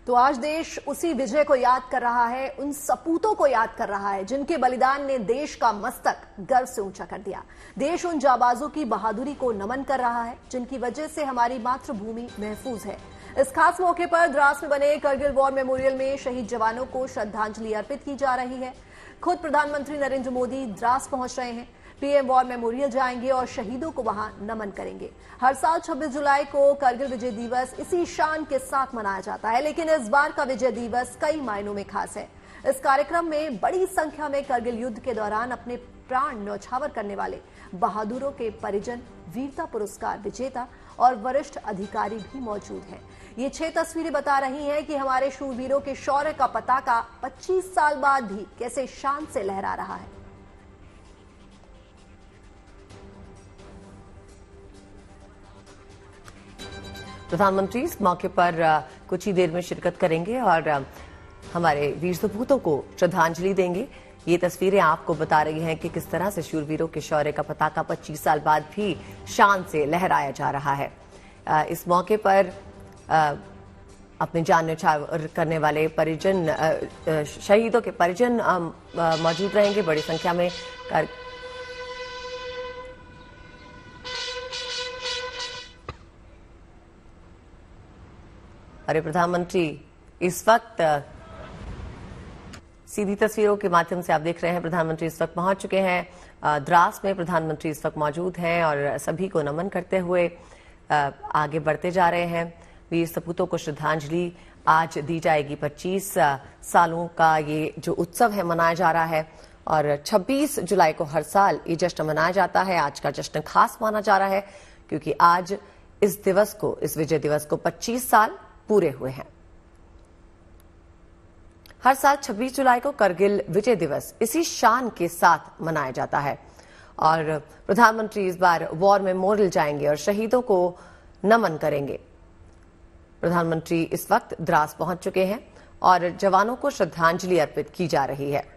तो आज देश उसी विजय को याद कर रहा है, उन सपूतों को याद कर रहा है जिनके बलिदान ने देश का मस्तक गर्व से ऊंचा कर दिया। देश उन जाबाजों की बहादुरी को नमन कर रहा है जिनकी वजह से हमारी मातृभूमि महफूज है। इस खास मौके पर द्रास में बने करगिल वॉर मेमोरियल में शहीद जवानों को श्रद्धांजलि अर्पित की जा रही है। खुद प्रधानमंत्री नरेंद्र मोदी द्रास पहुंच रहे हैं। पीएम वॉर मेमोरियल जाएंगे और शहीदों को वहां नमन करेंगे। हर साल 26 जुलाई को करगिल विजय दिवस इसी शान के साथ मनाया जाता है, लेकिन इस बार का विजय दिवस कई मायनों में खास है। इस कार्यक्रम में बड़ी संख्या में करगिल युद्ध के दौरान अपने प्राण न्यौछावर करने वाले बहादुरों के परिजन, वीरता पुरस्कार विजेता और वरिष्ठ अधिकारी भी मौजूद हैं। ये 6 तस्वीरें बता रही हैं कि हमारे शूरवीरों के शौर्य का पताका 25 साल बाद भी कैसे शान से लहरा रहा है। प्रधानमंत्री इस मौके पर कुछ ही देर में शिरकत करेंगे और हमारे वीर सपूतों को श्रद्धांजलि देंगे। ये तस्वीरें आपको बता रही हैं कि किस तरह से शूरवीरों के शौर्य का पताका 25 साल बाद भी शान से लहराया जा रहा है। इस मौके पर अपनी जान न्यौछावर करने वाले परिजन, शहीदों के परिजन मौजूद रहेंगे बड़ी संख्या में। अरे प्रधानमंत्री इस वक्त सीधी तस्वीरों के माध्यम से आप देख रहे हैं, प्रधानमंत्री इस वक्त पहुंच चुके हैं द्रास में। प्रधानमंत्री इस वक्त मौजूद हैं और सभी को नमन करते हुए आगे बढ़ते जा रहे हैं। वीर सपूतों को श्रद्धांजलि आज दी जाएगी। 25 सालों का ये जो उत्सव है मनाया जा रहा है और 26 जुलाई को हर साल ये जश्न मनाया जाता है। आज का जश्न खास माना जा रहा है क्योंकि आज इस दिवस को, इस विजय दिवस को 25 साल पूरे हुए हैं। हर साल 26 जुलाई को करगिल विजय दिवस इसी शान के साथ मनाया जाता है और प्रधानमंत्री इस बार वॉर मेमोरियल जाएंगे और शहीदों को नमन करेंगे। प्रधानमंत्री इस वक्त द्रास पहुंच चुके हैं और जवानों को श्रद्धांजलि अर्पित की जा रही है।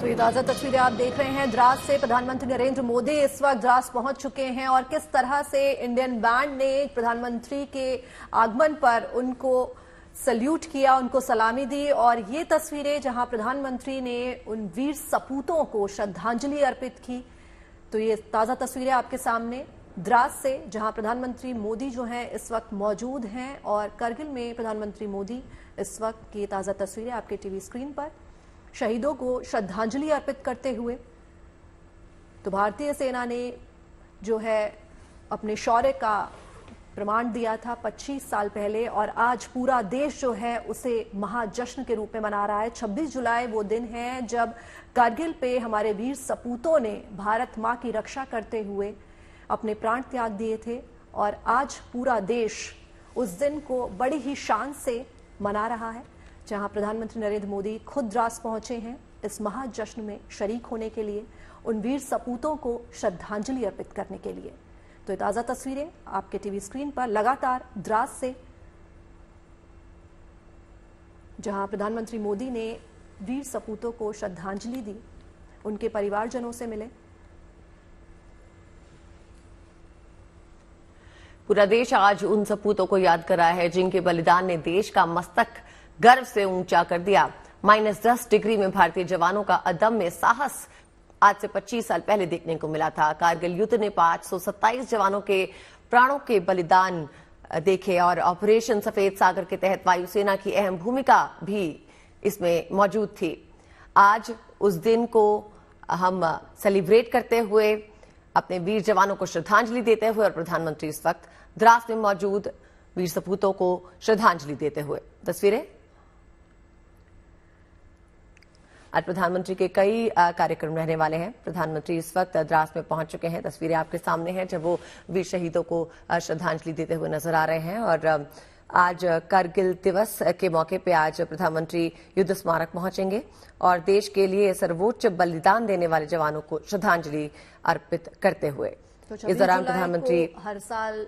तो ये ताजा तस्वीरें आप देख रहे हैं द्रास से। प्रधानमंत्री नरेंद्र मोदी इस वक्त द्रास पहुंच चुके हैं और किस तरह से इंडियन बैंड ने प्रधानमंत्री के आगमन पर उनको सल्यूट किया, उनको सलामी दी। और ये तस्वीरें जहां प्रधानमंत्री ने उन वीर सपूतों को श्रद्धांजलि अर्पित की। तो ये ताजा तस्वीरें आपके सामने द्रास से, जहां प्रधानमंत्री मोदी जो हैं इस वक्त मौजूद हैं और करगिल में प्रधानमंत्री मोदी इस वक्त की ताजा तस्वीरें आपके टीवी स्क्रीन पर शहीदों को श्रद्धांजलि अर्पित करते हुए। तो भारतीय सेना ने जो है अपने शौर्य का प्रमाण दिया था 25 साल पहले और आज पूरा देश जो है उसे महाजश्न के रूप में मना रहा है। 26 जुलाई वो दिन है जब कारगिल पे हमारे वीर सपूतों ने भारत मां की रक्षा करते हुए अपने प्राण त्याग दिए थे और आज पूरा देश उस दिन को बड़ी ही शान से मना रहा है, जहां प्रधानमंत्री नरेंद्र मोदी खुद द्रास पहुंचे हैं इस महाजश्न में शरीक होने के लिए, उन वीर सपूतों को श्रद्धांजलि अर्पित करने के लिए। तो ये ताजा तस्वीरें आपके टीवी स्क्रीन पर लगातार द्रास से, जहां प्रधानमंत्री मोदी ने वीर सपूतों को श्रद्धांजलि दी, उनके परिवारजनों से मिले। पूरा देश आज उन सपूतों को याद कर रहा है जिनके बलिदान ने देश का मस्तक गर्व से ऊंचा कर दिया। -10 डिग्री में भारतीय जवानों का अदम्य साहस आज से 25 साल पहले देखने को मिला था। कारगिल युद्ध ने 527 जवानों के प्राणों के बलिदान देखे और ऑपरेशन सफेद सागर के तहत वायुसेना की अहम भूमिका भी इसमें मौजूद थी। आज उस दिन को हम सेलिब्रेट करते हुए, अपने वीर जवानों को श्रद्धांजलि देते हुए और प्रधानमंत्री इस वक्त द्रास में मौजूद वीर सपूतों को श्रद्धांजलि देते हुए। तस्वीरें आज प्रधानमंत्री के कई कार्यक्रम रहने वाले हैं। प्रधानमंत्री इस वक्त द्रास में पहुंच चुके हैं। तस्वीरें आपके सामने हैं जब वो वीर शहीदों को श्रद्धांजलि देते हुए नजर आ रहे हैं। और आज कारगिल दिवस के मौके पे आज प्रधानमंत्री युद्ध स्मारक पहुंचेंगे और देश के लिए सर्वोच्च बलिदान देने वाले जवानों को श्रद्धांजलि अर्पित करते हुए। तो इस दौरान प्रधानमंत्री हर साल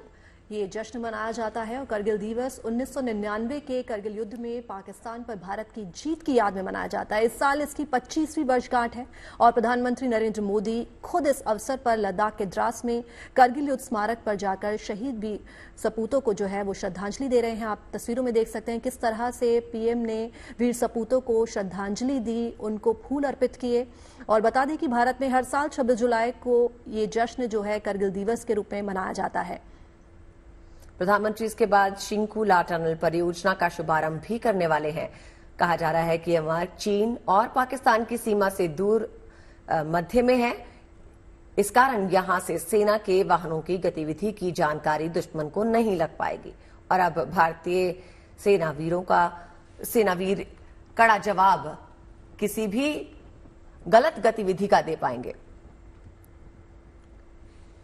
ये जश्न मनाया जाता है और करगिल दिवस 1999 के करगिल युद्ध में पाकिस्तान पर भारत की जीत की याद में मनाया जाता है। इस साल इसकी 25वीं वर्षगांठ है और प्रधानमंत्री नरेंद्र मोदी खुद इस अवसर पर लद्दाख के द्रास में करगिल युद्ध स्मारक पर जाकर शहीद वीर सपूतों को जो है वो श्रद्धांजलि दे रहे हैं। आप तस्वीरों में देख सकते हैं किस तरह से पीएम ने वीर सपूतों को श्रद्धांजलि दी, उनको फूल अर्पित किए। और बता दें कि भारत में हर साल 26 जुलाई को ये जश्न जो है करगिल दिवस के रूप में मनाया जाता है। प्रधानमंत्री इसके बाद शिंकुला टनल परियोजना का शुभारंभ भी करने वाले हैं। कहा जा रहा है कि यह मार्ग चीन और पाकिस्तान की सीमा से दूर मध्य में है। इस कारण यहां से सेना के वाहनों की गतिविधि की जानकारी दुश्मन को नहीं लग पाएगी और अब भारतीय सेनावीर कड़ा जवाब किसी भी गलत गतिविधि का दे पाएंगे।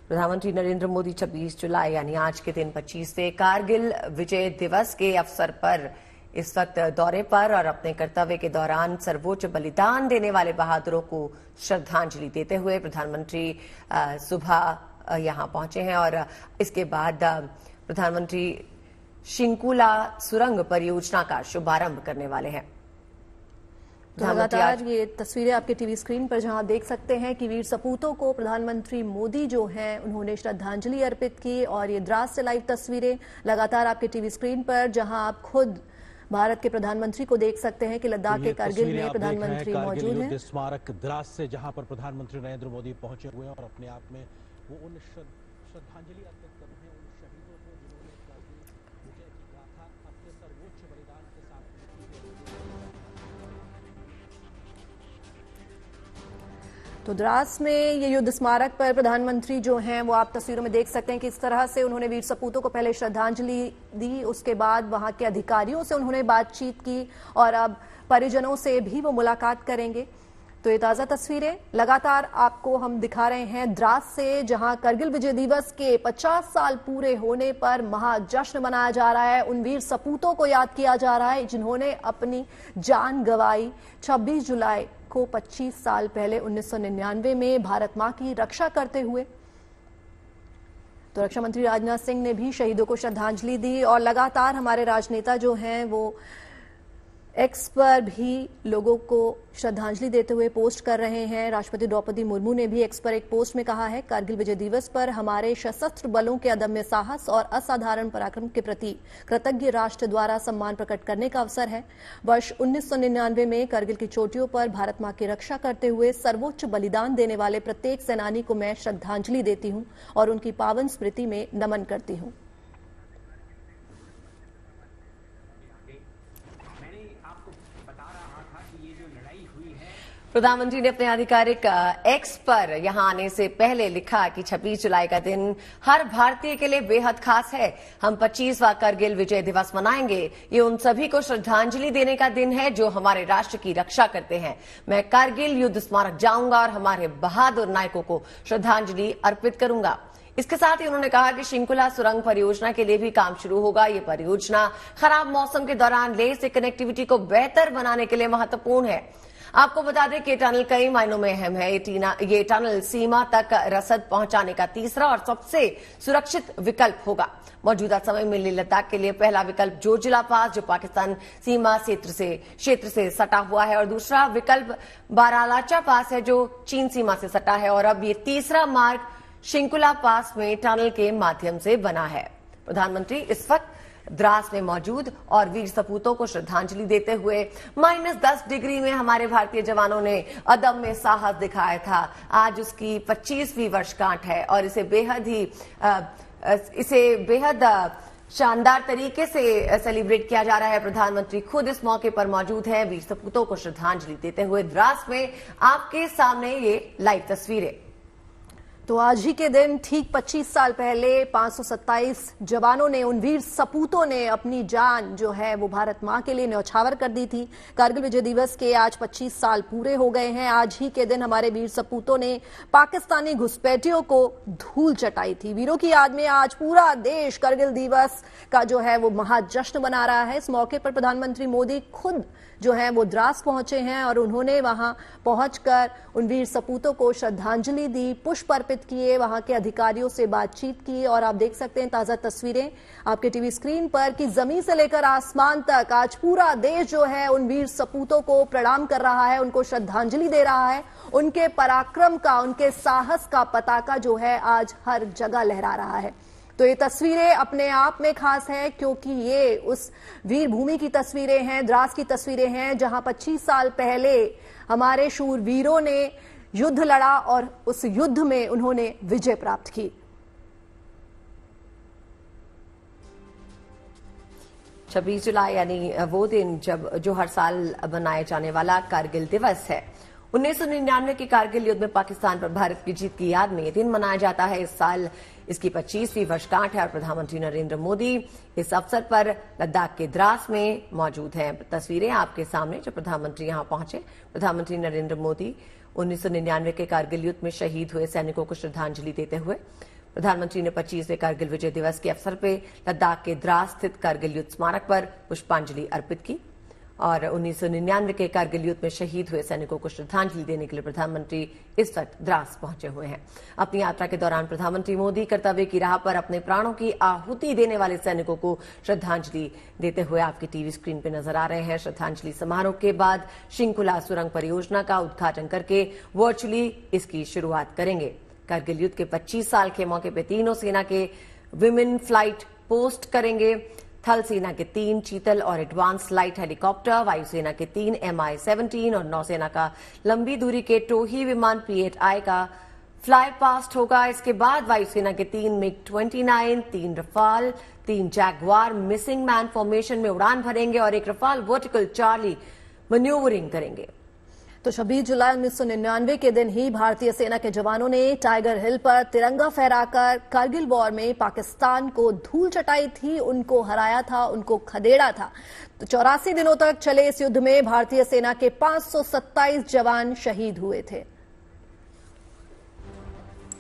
प्रधानमंत्री नरेंद्र मोदी 26 जुलाई यानी आज के दिन 25वें कारगिल विजय दिवस के अवसर पर इस वक्त दौरे पर और अपने कर्तव्य के दौरान सर्वोच्च बलिदान देने वाले बहादुरों को श्रद्धांजलि देते हुए प्रधानमंत्री सुबह यहां पहुंचे हैं और इसके बाद प्रधानमंत्री शिंकुला सुरंग परियोजना का शुभारंभ करने वाले हैं। तो लगातार ये तस्वीरें आपके टीवी स्क्रीन पर जहां आप देख सकते हैं कि वीर सपूतों को प्रधानमंत्री मोदी जो हैं उन्होंने श्रद्धांजलि अर्पित की। और ये द्रास से लाइव तस्वीरें लगातार आपके टीवी स्क्रीन पर, जहां आप खुद भारत के प्रधानमंत्री को देख सकते हैं कि लद्दाख के कारगिल में प्रधानमंत्री मौजूद हैं। स्मारक द्रास से जहां पर प्रधानमंत्री नरेंद्र मोदी पहुंचे हुए हैं और अपने आप में वो उन श्रद्धांजलि अर्पित कर रहे हैं उन शहीदों को जिन्होंने कारगिल विजय की गाथा अपने सर्वोच्च बलिदान के साथ। तो द्रास में ये युद्ध स्मारक पर प्रधानमंत्री जो हैं वो आप तस्वीरों में देख सकते हैं कि इस तरह से उन्होंने वीर सपूतों को पहले श्रद्धांजलि दी, उसके बाद वहां के अधिकारियों से उन्होंने बातचीत की और अब परिजनों से भी वो मुलाकात करेंगे। तो ये ताजा तस्वीरें लगातार आपको हम दिखा रहे हैं द्रास से, जहां करगिल विजय दिवस के 50 साल पूरे होने पर महाजश्न मनाया जा रहा है। उन वीर सपूतों को याद किया जा रहा है जिन्होंने अपनी जान गंवाई 26 जुलाई को 25 साल पहले 1999 में भारत मां की रक्षा करते हुए। तो रक्षा मंत्री राजनाथ सिंह ने भी शहीदों को श्रद्धांजलि दी और लगातार हमारे राजनेता जो हैं वो एक्स पर भी लोगों को श्रद्धांजलि देते हुए पोस्ट कर रहे हैं। राष्ट्रपति द्रौपदी मुर्मू ने भी एक्स पर एक पोस्ट में कहा है, कारगिल विजय दिवस पर हमारे सशस्त्र बलों के अदम्य साहस और असाधारण पराक्रम के प्रति कृतज्ञ राष्ट्र द्वारा सम्मान प्रकट करने का अवसर है। वर्ष 1999 में कारगिल की चोटियों पर भारत मां की रक्षा करते हुए सर्वोच्च बलिदान देने वाले प्रत्येक सेनानी को मैं श्रद्धांजलि देती हूं और उनकी पावन स्मृति में नमन करती हूं। प्रधानमंत्री ने अपने आधिकारिक एक्स पर यहां आने से पहले लिखा कि 26 जुलाई का दिन हर भारतीय के लिए बेहद खास है। हम 25वां कारगिल विजय दिवस मनाएंगे। ये उन सभी को श्रद्धांजलि देने का दिन है जो हमारे राष्ट्र की रक्षा करते हैं। मैं कारगिल युद्ध स्मारक जाऊंगा और हमारे बहादुर नायकों को श्रद्धांजलि अर्पित करूंगा। इसके साथ ही उन्होंने कहा कि शृंखला सुरंग परियोजना के लिए भी काम शुरू होगा। ये परियोजना खराब मौसम के दौरान लेह से कनेक्टिविटी को बेहतर बनाने के लिए महत्वपूर्ण है। आपको बता दें कि ये टनल कई मायनों में अहम है। ये टनल सीमा तक रसद पहुंचाने का तीसरा और सबसे सुरक्षित विकल्प होगा। मौजूदा समय में लेह लद्दाख के लिए पहला विकल्प जोजिला पास, जो पाकिस्तान सीमा क्षेत्र से सटा हुआ है, और दूसरा विकल्प बारालाचा पास है, जो चीन सीमा से सटा है। और अब ये तीसरा मार्ग शृंखला पास में टनल के माध्यम से बना है। प्रधानमंत्री इस वक्त द्रास में मौजूद और वीर सपूतों को श्रद्धांजलि देते हुए -10 डिग्री में हमारे भारतीय जवानों ने अदम्य साहस दिखाया था। आज उसकी 25वीं वर्षगांठ है और इसे बेहद शानदार तरीके से सेलिब्रेट किया जा रहा है। प्रधानमंत्री खुद इस मौके पर मौजूद हैं। वीर सपूतों को श्रद्धांजलि देते हुए द्रास में आपके सामने ये लाइव तस्वीरें। तो आज ही के दिन ठीक 25 साल पहले 527 जवानों ने, उन वीर सपूतों ने अपनी जान जो है वो भारत मां के लिए न्यौछावर कर दी थी। कारगिल विजय दिवस के आज 25 साल पूरे हो गए हैं। आज ही के दिन हमारे वीर सपूतों ने पाकिस्तानी घुसपैठियों को धूल चटाई थी। वीरों की याद में आज पूरा देश कारगिल दिवस का जो है वो महाजश्न मना रहा है। इस मौके पर प्रधानमंत्री मोदी खुद जो है वो द्रास पहुंचे हैं और उन्होंने वहां पहुंचकर उन वीर सपूतों को श्रद्धांजलि दी, पुष्प अर्पित किए, वहां के अधिकारियों से बातचीत की। और आप देख सकते हैं ताजा तस्वीरें आपके टीवी स्क्रीन पर कि जमीन से लेकर आसमान तक आज पूरा देश जो है उन वीर सपूतों को प्रणाम कर रहा है, उनको श्रद्धांजलि दे रहा है। उनके पराक्रम का, उनके साहस का पताका जो है आज हर जगह लहरा रहा है। तो ये तस्वीरें अपने आप में खास हैं क्योंकि ये उस वीर भूमि की तस्वीरें हैं, द्रास की तस्वीरें हैं, जहां 25 साल पहले हमारे शूर वीरों ने युद्ध लड़ा और उस युद्ध में उन्होंने विजय प्राप्त की। 26 जुलाई यानी वो दिन जो हर साल मनाया जाने वाला कारगिल दिवस है। 1999 के कारगिल युद्ध में पाकिस्तान पर भारत की जीत की याद में यह दिन मनाया जाता है। इस साल इसकी 25वीं वर्षगांठ है और प्रधानमंत्री नरेंद्र मोदी इस अवसर पर लद्दाख के द्रास में मौजूद हैं। तस्वीरें आपके सामने जो प्रधानमंत्री यहां पहुंचे। प्रधानमंत्री नरेंद्र मोदी 1999 के कारगिल युद्ध में शहीद हुए सैनिकों को श्रद्धांजलि देते हुए प्रधानमंत्री ने 25वें कारगिल विजय दिवस के अवसर पर लद्दाख के द्रास स्थित कारगिल युद्ध स्मारक पर पुष्पांजलि अर्पित की और 1999 के कारगिल युद्ध में शहीद हुए सैनिकों को श्रद्धांजलि देने के लिए प्रधानमंत्री इस वक्त द्रास पहुंचे हुए हैं। अपनी यात्रा के दौरान प्रधानमंत्री मोदी कर्तव्य की राह पर अपने प्राणों की आहुति देने वाले सैनिकों को श्रद्धांजलि देते हुए आपकी टीवी स्क्रीन पर नजर आ रहे हैं। श्रद्धांजलि समारोह के बाद शृंखला सुरंग परियोजना का उद्घाटन करके वर्चुअली इसकी शुरुआत करेंगे। कारगिल युद्ध के 25 साल के मौके पर तीनों सेना के विमेन फ्लाइट पोस्ट करेंगे। थल सेना के 3 चीतल और एडवांस लाइट हेलीकॉप्टर, वायुसेना के 3 MI-17 और नौसेना का लंबी दूरी के टोही विमान P-8I का फ्लाई पास्ट होगा। इसके बाद वायुसेना के 3 MiG-29, 3 Rafale, 3 Jaguar missing man formation में उड़ान भरेंगे और 1 रफाल वर्टिकल चार्ली मैन्यूवरिंग करेंगे। तो 26 जुलाई 1999 के दिन ही भारतीय सेना के जवानों ने टाइगर हिल पर तिरंगा फहराकर कारगिल वॉर में पाकिस्तान को धूल चटाई थी, उनको हराया था, उनको खदेड़ा था। तो 84 दिनों तक चले इस युद्ध में भारतीय सेना के 527 जवान शहीद हुए थे।